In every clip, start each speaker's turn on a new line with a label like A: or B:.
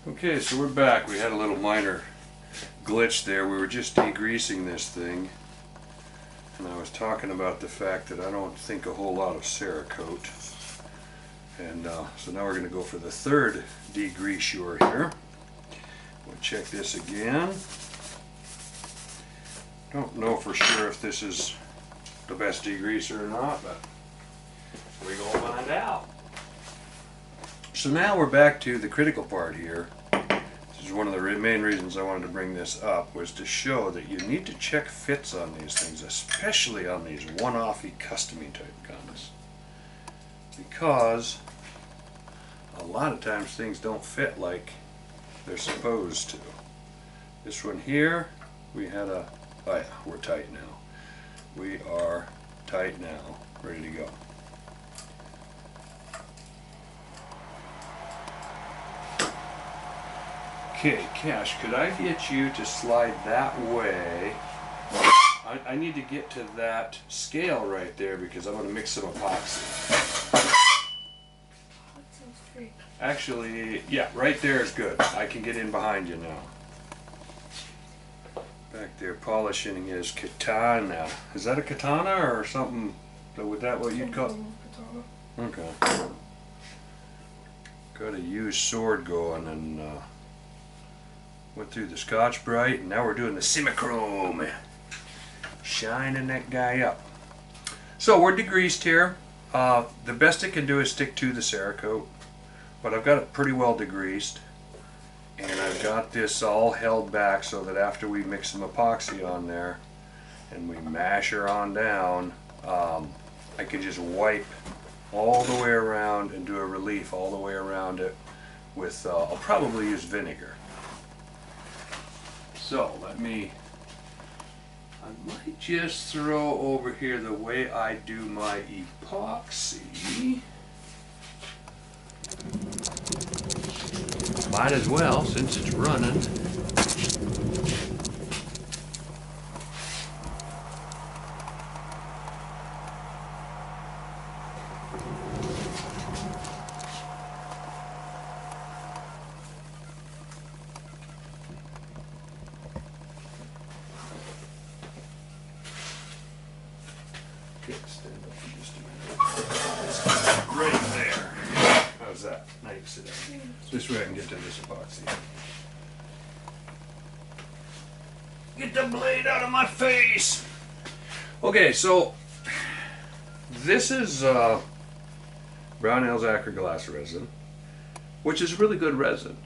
A: Okay, so we're back. We had a little minor glitch there. We were just degreasing this thing, and I was talking about the fact that I don't think a whole lot of Cerakote. And so now we're going to go for the third degreaser here. We'll check this again. Don't know for sure if this is the best degreaser or not, but we're going to find out. So now we're back to the critical part here. This is one of the main reasons I wanted to bring this up, was to show that you need to check fits on these things, especially on these one-offy custom-y type guns. Because a lot of times things don't fit like they're supposed to. This one here, we had a, oh yeah, we're tight now. We are tight now, ready to go. Okay, Cash, could I get you to slide that way? I need to get to that scale right there because I'm going to mix some epoxy.
B: That sounds great.
A: Actually, yeah, right there is good. I can get in behind you now. Back there polishing his katana. Is that a katana or something? Would that what you'd call?
B: Katana.
A: Okay. Got a used sword going and went through the Scotch Brite, and now we're doing the Simichrome. Shining that guy up. So we're degreased here. The best it can do is stick to the Cerakote, but I've got it pretty well degreased, and I've got this all held back so that after we mix some epoxy on there and we mash her on down, I can just wipe all the way around and do a relief all the way around it with, I'll probably use vinegar. So I might just throw over here the way I do my epoxy. Might as well, since it's running. Stand up for just a minute. Right there. How's that? Now you can sit down. This way I can get to this epoxy. Get the blade out of my face! Okay, so this is Brownell's Acre glass resin, which is really good resin.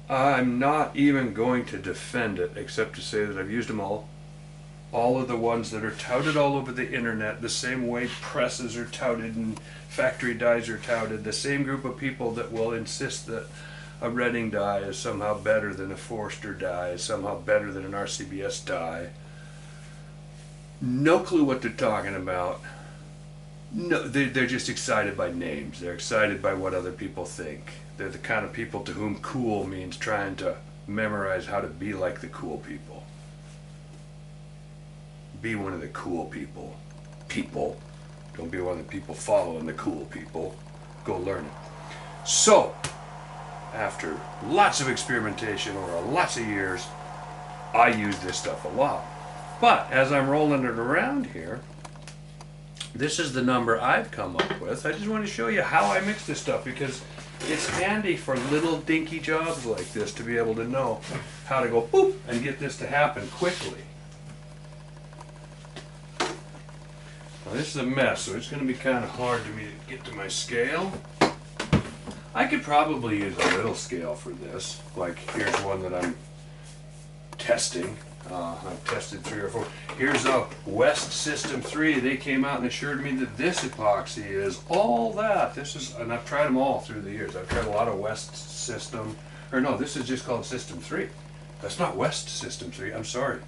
A: I'm not even going to defend it except to say that I've used them all. All of the ones that are touted all over the internet, the same way presses are touted and factory dyes are touted, the same group of people that will insist that a Redding dye is somehow better than a Forster dye, is somehow better than an RCBS dye. No clue what they're talking about. No, they're just excited by names. They're excited by what other people think. They're the kind of people to whom cool means trying to memorize how to be like the cool people. Be one of the cool people. Don't be one of the people following the cool people. Go learn it. So, after lots of experimentation over lots of years, I use this stuff a lot. But as I'm rolling it around here, this is the number I've come up with. I just want to show you how I mix this stuff because it's handy for little dinky jobs like this to be able to know how to go boop and get this to happen quickly. Now this is a mess, so it's going to be kind of hard to me to get to my scale. I could probably use a little scale for this. Like here's one that I'm testing. I've tested 3 or 4. Here's a West System 3. They came out and assured me that this epoxy is all that. This is, and I've tried them all through the years. I've tried a lot of West System, or no, this is just called System 3. That's not West System 3. I'm sorry.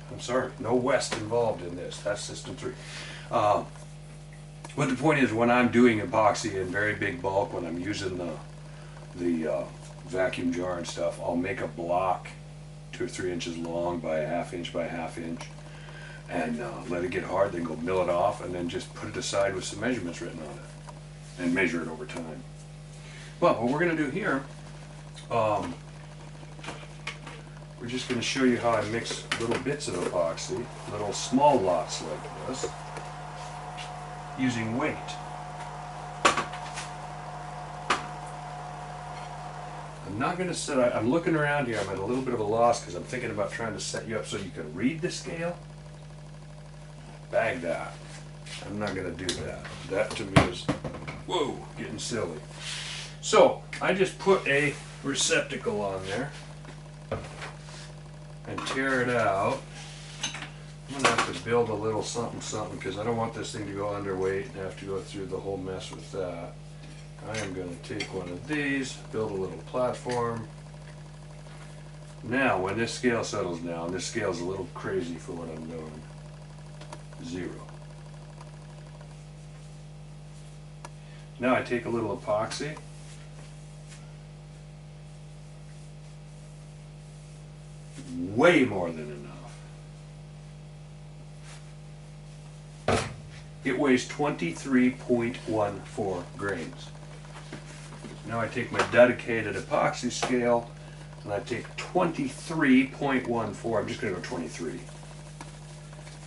A: No West involved in this. That's System 3. But the point is, when I'm doing epoxy in very big bulk, when I'm using the vacuum jar and stuff, I'll make a block 2 or 3 inches long by a ½ inch by a ½ inch, and let it get hard, then go mill it off, and then just put it aside with some measurements written on it, and measure it over time. But what we're going to do here We're just going to show you how I mix little bits of epoxy, little small lots like this, using weight. I'm not going to set, I'm looking around here, I'm at a little bit of a loss because I'm thinking about trying to set you up so you can read the scale. Bag that. I'm not going to do that. That to me is, whoa, getting silly. So, I just put a receptacle on there and tear it out. I'm going to have to build a little something something because I don't want this thing to go underweight and have to go through the whole mess with that. I am going to take one of these, build a little platform. Now, when this scale settles down, this scale's a little crazy for what I'm doing. 0. Now I take a little epoxy. Way more than enough. It weighs 23.14 grains. Now I take my dedicated epoxy scale and I take 23.14. I'm just going to go 23.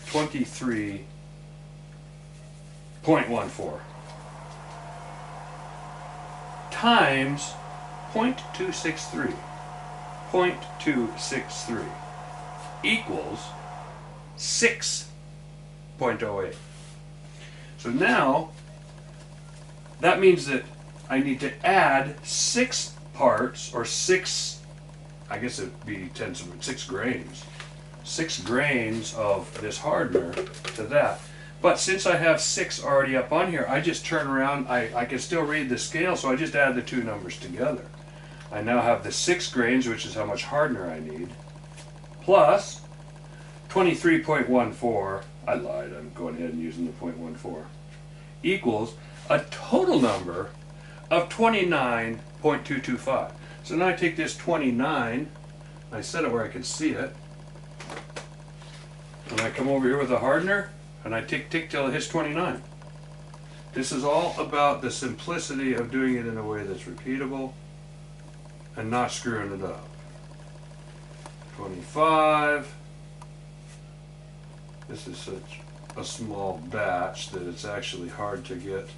A: 23.14 times 0.263. 0.263 equals 6.08. So now that means that I need to add 6 parts, or 6, I guess it'd be 6 grains. 6 grains of this hardener to that. But since I have 6 already up on here, I just turn around, I can still read the scale, so I just add the two numbers together. I now have the 6 grains, which is how much hardener I need, plus 23.14, I lied, I'm going ahead and using the 0.14, equals a total number of 29.225. So now I take this 29, I set it where I can see it, and I come over here with a hardener, and I tick till it hits 29. This is all about the simplicity of doing it in a way that's repeatable and not screwing it up. 25. This is such a small batch that it's actually hard to get.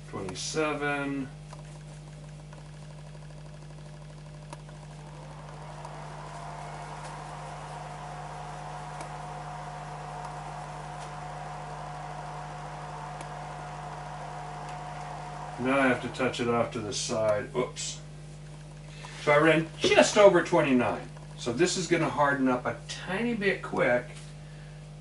A: 27. Now I have to touch it off to the side. Oops. So I ran just over 29. So this is going to harden up a tiny bit quick,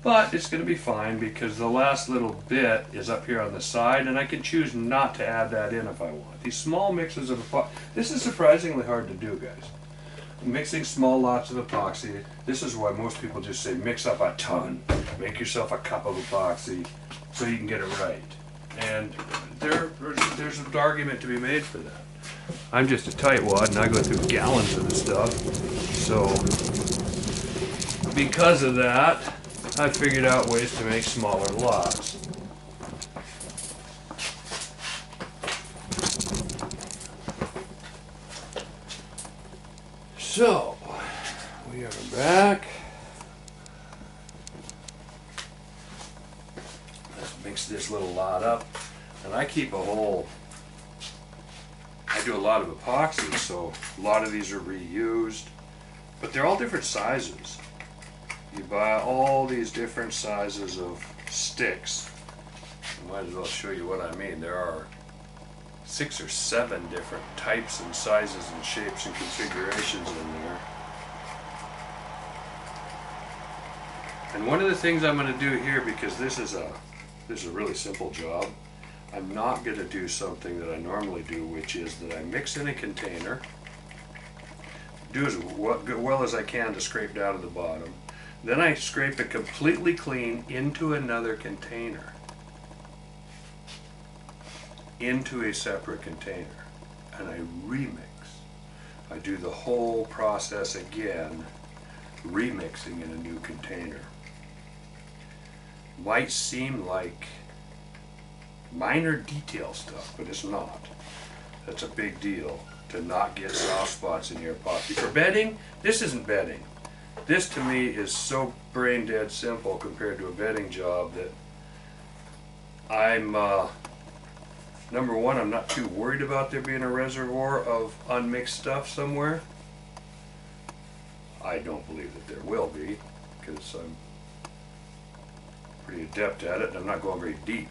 A: but it's going to be fine because the last little bit is up here on the side, and I can choose not to add that in if I want. These small mixes of epoxy, this is surprisingly hard to do, guys. Mixing small lots of epoxy, this is why most people just say mix up a ton. Make yourself a cup of epoxy so you can get it right. And there's an argument to be made for that. I'm just a tightwad and I go through gallons of the stuff. So because of that, I figured out ways to make smaller lots. So we are back. Let's mix this little lot up. And I keep a whole, I do a lot of epoxy, so a lot of these are reused, but they're all different sizes. You buy all these different sizes of sticks. I might as well show you what I mean. There are 6 or 7 different types and sizes and shapes and configurations in there. And one of the things I'm going to do here, because this is a really simple job, I'm not going to do something that I normally do, which is that I mix in a container, do as well as I can to scrape down to the bottom. Then I scrape it completely clean into another container, into a separate container, and I remix. I do the whole process again, remixing in a new container. Might seem like minor detail stuff, but it's not. That's a big deal. to not get soft spots in your epoxy. For bedding, this isn't bedding. This to me is so brain dead simple compared to a bedding job that I'm, number one, I'm not too worried about there being a reservoir of unmixed stuff somewhere. I don't believe that there will be, because I'm pretty adept at it and I'm not going very deep.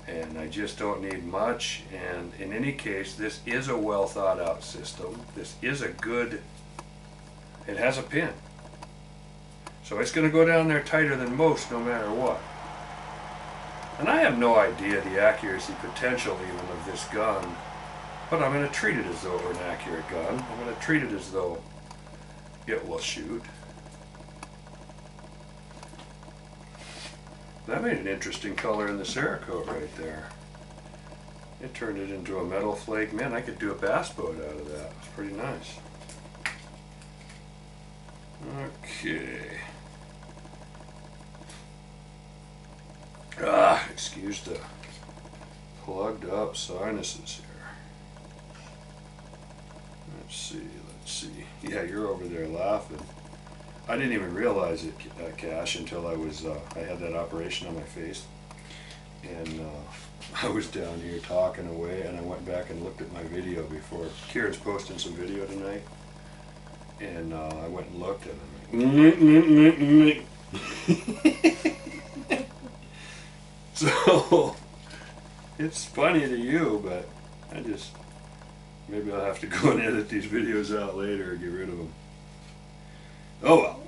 A: And I just don't need much, and in any case, this is a well thought out system. This is a good, it has a pin. So it's going to go down there tighter than most no matter what. And I have no idea the accuracy potential even of this gun, but I'm going to treat it as though it were an accurate gun. I'm going to treat it as though it will shoot. That made an interesting color in the Cerakote right there. It turned it into a metal flake. Man, I could do a bass boat out of that. It's pretty nice. Okay. Excuse the plugged up sinuses here. Let's see. Yeah, you're over there laughing. I didn't even realize it, Cash, until I had that operation on my face. And I was down here talking away, and I went back and looked at my video before. Kieran's posting some video tonight. And I went and looked at it. So, it's funny to you, but maybe I'll have to go and edit these videos out later or get rid of them. Oh well.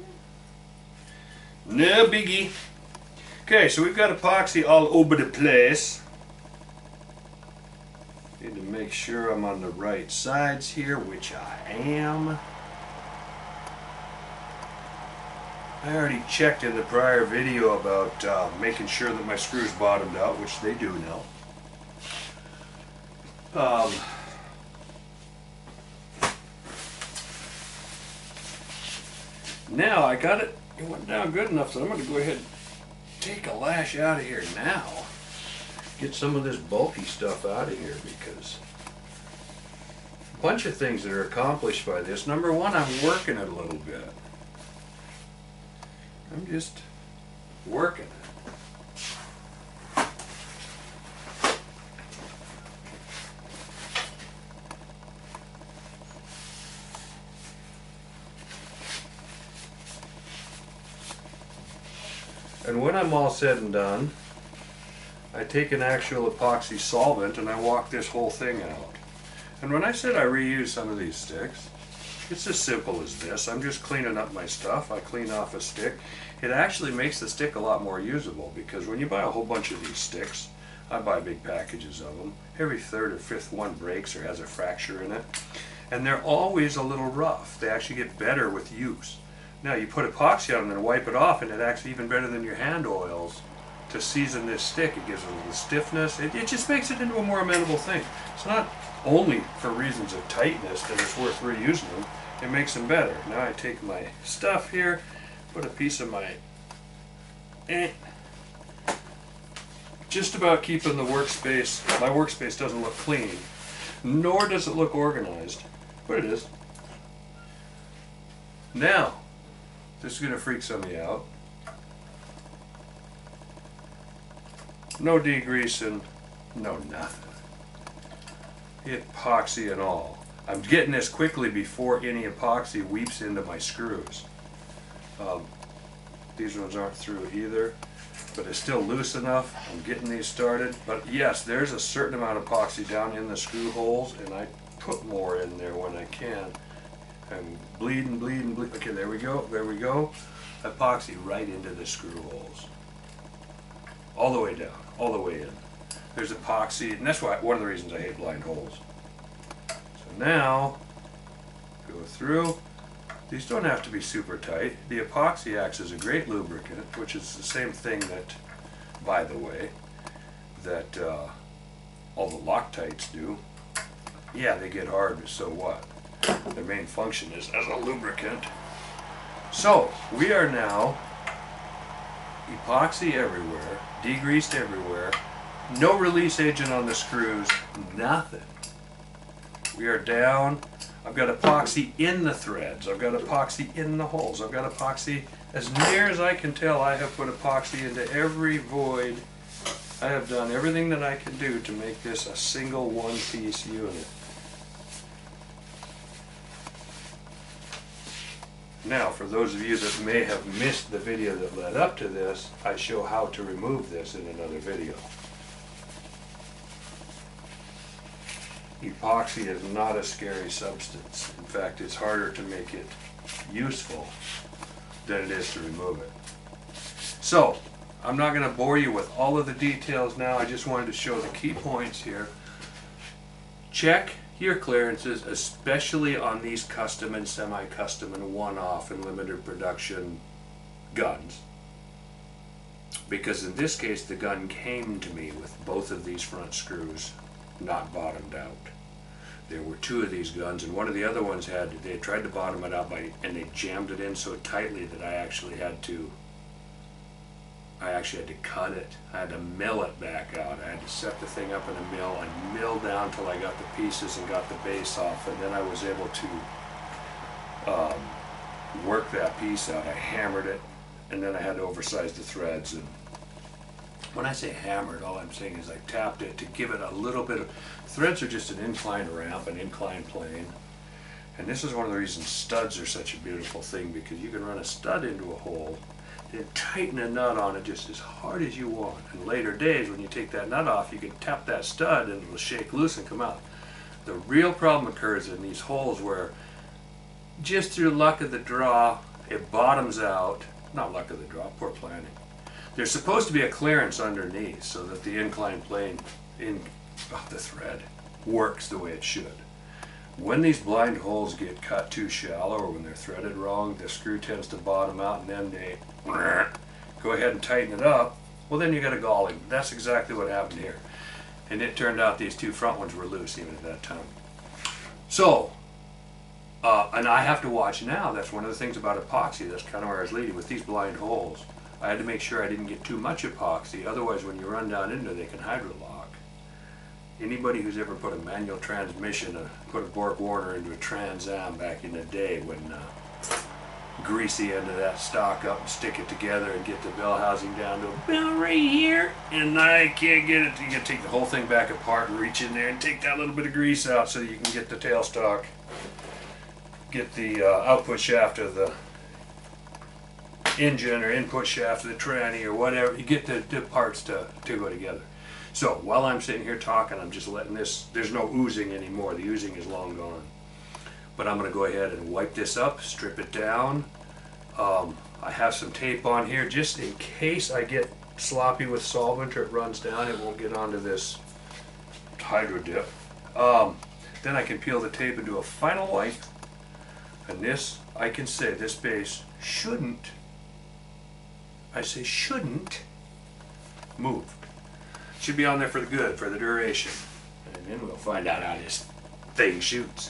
A: No biggie. Okay, so we've got epoxy all over the place. Need to make sure I'm on the right sides here, which I am. I already checked in the prior video about making sure that my screws bottomed out, which they do now. Now I got it, it went down good enough, so I'm going to go ahead and take a lash out of here now. Get some of this bulky stuff out of here, because a bunch of things that are accomplished by this. Number one, I'm working it a little bit. I'm just working it. And when I'm all said and done, I take an actual epoxy solvent and I walk this whole thing out. And when I said I reuse some of these sticks, it's as simple as this. I'm just cleaning up my stuff. I clean off a stick. It actually makes the stick a lot more usable, because when you buy a whole bunch of these sticks, I buy big packages of them, every third or fifth one breaks or has a fracture in it. And they're always a little rough. They actually get better with use. Now you put epoxy on them and wipe it off, and it acts even better than your hand oils to season this stick. It gives it a little stiffness. It just makes it into a more amenable thing. It's not only for reasons of tightness that it's worth reusing them. It makes them better. Now I take my stuff here, put a piece of my just about keeping the workspace. My workspace doesn't look clean, nor does it look organized, but it is. Now, this is going to freak some of you out. No degreasing, no nothing. Epoxy and all. I'm getting this quickly before any epoxy weeps into my screws. These ones aren't through either, but it's still loose enough. I'm getting these started. But yes, there's a certain amount of epoxy down in the screw holes, and I put more in there when I can. I'm bleeding. Okay, there we go. Epoxy right into the screw holes. All the way down, all the way in. There's epoxy, and that's why one of the reasons I hate blind holes. So now, go through. These don't have to be super tight. The epoxy acts as a great lubricant, which is the same thing that, by the way, that all the Loctites do. Yeah, they get hard, but so what? Their main function is as a lubricant. So, we are now epoxy everywhere, degreased everywhere, no release agent on the screws, nothing. We are down. I've got epoxy in the threads. I've got epoxy in the holes. I've got epoxy, as near as I can tell, I have put epoxy into every void. I have done everything that I can do to make this a single one-piece unit. Now, for those of you that may have missed the video that led up to this, I show how to remove this in another video. Epoxy is not a scary substance. In fact, it's harder to make it useful than it is to remove it. So, I'm not going to bore you with all of the details now. I just wanted to show the key points here. Check your clearances, especially on these custom and semi-custom and one-off and limited production guns. Because in this case, the gun came to me with both of these front screws not bottomed out. There were two of these guns, and one of the other ones they had tried to bottom it out and they jammed it in so tightly that I actually had to cut it. I had to mill it back out. I had to set the thing up in a mill and mill down till I got the pieces and got the base off, and then I was able to work that piece out. I hammered it, and then I had to oversize the threads. And when I say hammered, all I'm saying is I tapped it to give it a little bit of... Threads are just an inclined ramp, an inclined plane. And this is one of the reasons studs are such a beautiful thing, because you can run a stud into a hole and tighten a nut on it just as hard as you want. In later days, when you take that nut off, you can tap that stud and it'll shake loose and come out. The real problem occurs in these holes where, just through luck of the draw, it bottoms out. Not luck of the draw, poor planning. There's supposed to be a clearance underneath so that the inclined plane in the thread works the way it should. When these blind holes get cut too shallow, or when they're threaded wrong, the screw tends to bottom out, and then they go ahead and tighten it up. Well, then you got a galling. That's exactly what happened here. And it turned out these two front ones were loose even at that time. So, and I have to watch now. That's one of the things about epoxy. That's kind of where I was leading with these blind holes. I had to make sure I didn't get too much epoxy. Otherwise, when you run down into it, they can hydrolock. Anybody who's ever put a manual transmission, put a Borg Warner into a Trans Am back in the day when grease the end of that stock up and stick it together and get the bell housing down to a bell right here, and I can't get it. You gotta take the whole thing back apart and reach in there and take that little bit of grease out so you can get the tailstock, get the output shaft of the engine or input shaft of the tranny or whatever. You get the parts to go together. So while I'm sitting here talking, I'm just letting this, there's no oozing anymore. The oozing is long gone. But I'm going to go ahead and wipe this up, strip it down. I have some tape on here just in case I get sloppy with solvent or it runs down. It won't get onto this hydro dip. Then I can peel the tape and do a final wipe. And this, I can say, this base shouldn't, I say shouldn't, move. Should be on there for the good, for the duration. And then we'll find out how this thing shoots.